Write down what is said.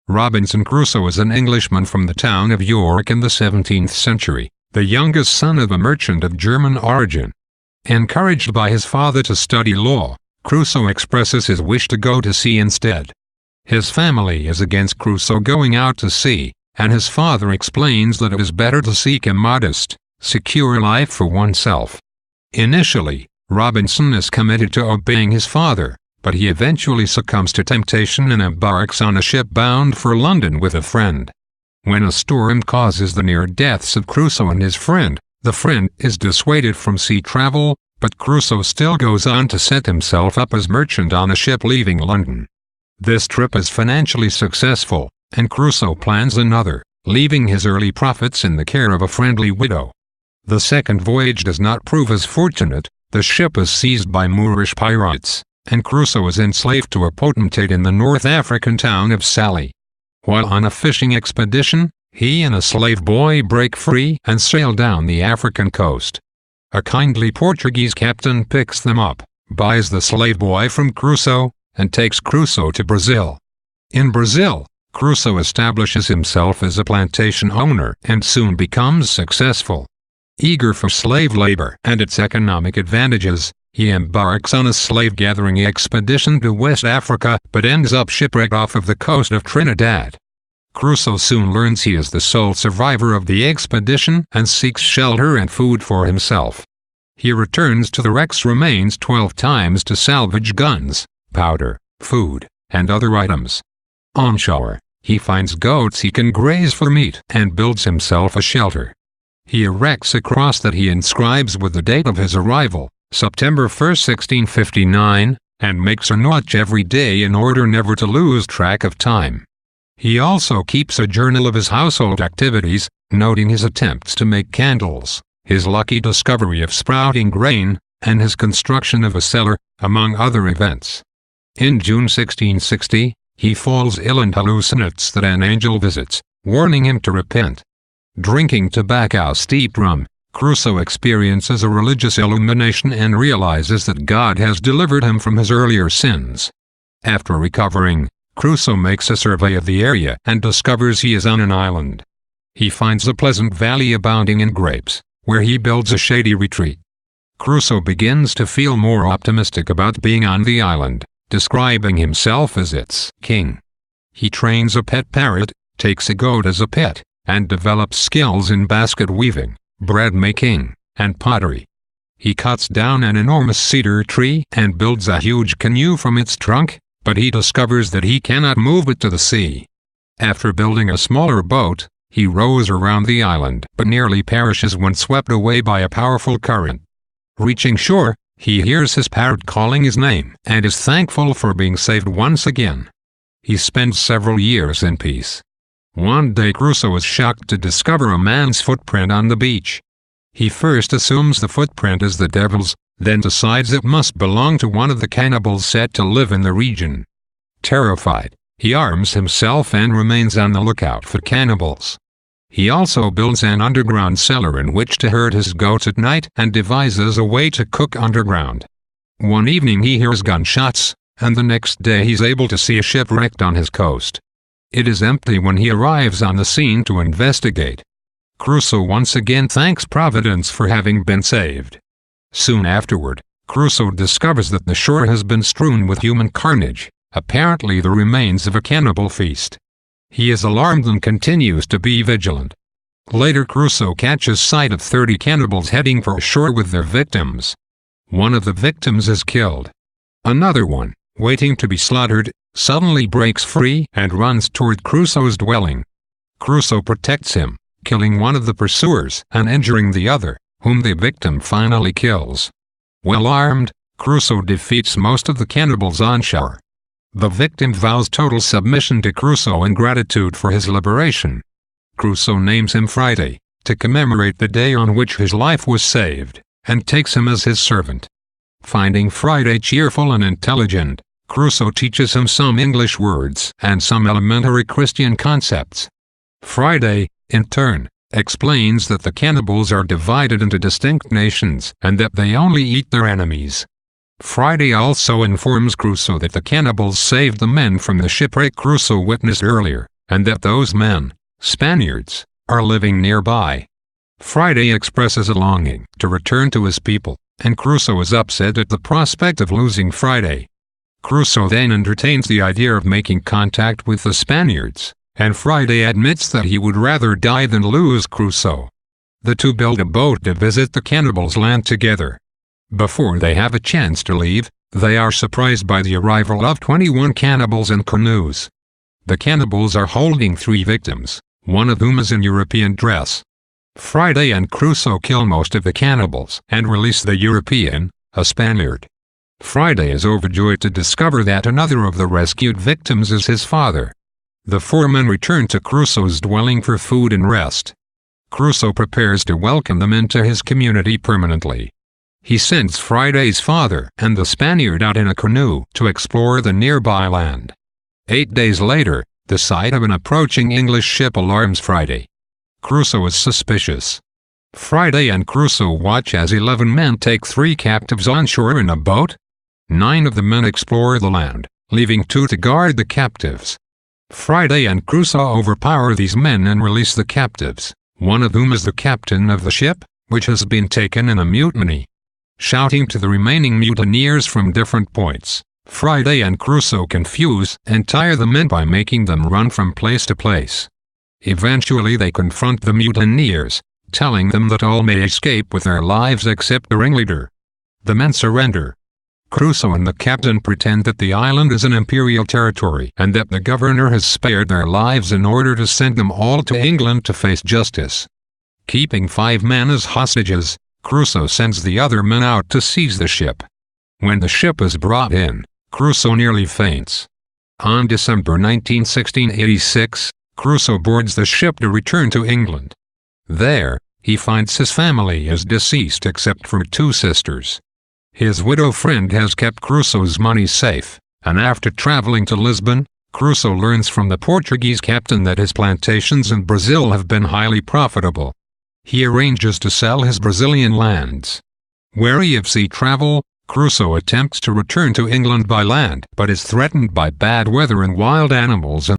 Robinson Crusoe is an Englishman from the town of York in the 17th century, the youngest son of a merchant of German origin. Encouraged by his father to study law, Crusoe expresses his wish to go to sea instead. His family is against Crusoe going out to sea, and his father explains that it is better to seek a modest, secure life for oneself. Initially, Robinson is committed to obeying his father, but he eventually succumbs to temptation and embarks on a ship bound for London with a friend. When a storm causes the near deaths of Crusoe and his friend, the friend is dissuaded from sea travel, but Crusoe still goes on to set himself up as merchant on a ship leaving London. This trip is financially successful, and Crusoe plans another, leaving his early profits in the care of a friendly widow. The second voyage does not prove as fortunate. The ship is seized by Moorish pirates, and Crusoe is enslaved to a potentate in the North African town of Salé. While on a fishing expedition, he and a slave boy break free and sail down the African coast. A kindly Portuguese captain picks them up, buys the slave boy from Crusoe, and takes Crusoe to Brazil. In Brazil, Crusoe establishes himself as a plantation owner and soon becomes successful. Eager for slave labor and its economic advantages, he embarks on a slave-gathering expedition to West Africa but ends up shipwrecked off of the coast of Trinidad. Crusoe soon learns he is the sole survivor of the expedition and seeks shelter and food for himself. He returns to the wreck's remains 12 times to salvage guns, powder, food, and other items. On shore, he finds goats he can graze for meat and builds himself a shelter. He erects a cross that he inscribes with the date of his arrival, September 1, 1659, and makes a watch every day in order never to lose track of time. He also keeps a journal of his household activities, noting his attempts to make candles, his lucky discovery of sprouting grain, and his construction of a cellar, among other events. In June 1660, he falls ill and hallucinates that an angel visits, warning him to repent. Drinking tobacco-steeped rum, Crusoe experiences a religious illumination and realizes that God has delivered him from his earlier sins. After recovering, Crusoe makes a survey of the area and discovers he is on an island. He finds a pleasant valley abounding in grapes, where he builds a shady retreat. Crusoe begins to feel more optimistic about being on the island, describing himself as its king. He trains a pet parrot, takes a goat as a pet, and develops skills in basket weaving, bread making, and pottery. He cuts down an enormous cedar tree and builds a huge canoe from its trunk, but he discovers that he cannot move it to the sea. After building a smaller boat, he rows around the island but nearly perishes when swept away by a powerful current. Reaching shore, he hears his parrot calling his name and is thankful for being saved once again. He spends several years in peace. One day Crusoe is shocked to discover a man's footprint on the beach. He first assumes the footprint is the devil's, then decides it must belong to one of the cannibals said to live in the region. Terrified, he arms himself and remains on the lookout for cannibals. He also builds an underground cellar in which to herd his goats at night and devises a way to cook underground. One evening he hears gunshots, and the next day he's able to see a ship wrecked on his coast. It is empty when he arrives on the scene to investigate. Crusoe once again thanks Providence for having been saved. Soon afterward, Crusoe discovers that the shore has been strewn with human carnage, apparently the remains of a cannibal feast. He is alarmed and continues to be vigilant. Later Crusoe catches sight of 30 cannibals heading for shore with their victims. One of the victims is killed. Another one, waiting to be slaughtered, suddenly breaks free and runs toward Crusoe's dwelling. Crusoe protects him, killing one of the pursuers and injuring the other, whom the victim finally kills. Well armed, Crusoe defeats most of the cannibals on shore. The victim vows total submission to Crusoe in gratitude for his liberation. Crusoe names him Friday, to commemorate the day on which his life was saved, and takes him as his servant. Finding Friday cheerful and intelligent, Crusoe teaches him some English words and some elementary Christian concepts. Friday, in turn, explains that the cannibals are divided into distinct nations and that they only eat their enemies. Friday also informs Crusoe that the cannibals saved the men from the shipwreck Crusoe witnessed earlier, and that those men, Spaniards, are living nearby. Friday expresses a longing to return to his people, and Crusoe is upset at the prospect of losing Friday. Crusoe then entertains the idea of making contact with the Spaniards, and Friday admits that he would rather die than lose Crusoe. The two build a boat to visit the cannibals' land together. Before they have a chance to leave, they are surprised by the arrival of 21 cannibals in canoes. The cannibals are holding 3 victims, one of whom is in European dress. Friday and Crusoe kill most of the cannibals and release the European, a Spaniard. Friday is overjoyed to discover that another of the rescued victims is his father. The 4 men return to Crusoe's dwelling for food and rest. Crusoe prepares to welcome them into his community permanently. He sends Friday's father and the Spaniard out in a canoe to explore the nearby land. 8 days later, the sight of an approaching English ship alarms Friday. Crusoe is suspicious. Friday and Crusoe watch as 11 men take 3 captives on shore in a boat. 9 of the men explore the land, leaving 2 to guard the captives. Friday and Crusoe overpower these men and release the captives, one of whom is the captain of the ship, which has been taken in a mutiny. Shouting to the remaining mutineers from different points, Friday and Crusoe confuse and tire the men by making them run from place to place. Eventually they confront the mutineers, telling them that all may escape with their lives except the ringleader. The men surrender. Crusoe and the captain pretend that the island is an imperial territory and that the governor has spared their lives in order to send them all to England to face justice. Keeping 5 men as hostages, Crusoe sends the other men out to seize the ship. When the ship is brought in, Crusoe nearly faints. On December 19, 1686, Crusoe boards the ship to return to England. There, he finds his family is deceased except for 2 sisters. His widow friend has kept Crusoe's money safe, and after traveling to Lisbon, Crusoe learns from the Portuguese captain that his plantations in Brazil have been highly profitable. He arranges to sell his Brazilian lands. Wary of sea travel, Crusoe attempts to return to England by land but is threatened by bad weather and wild animals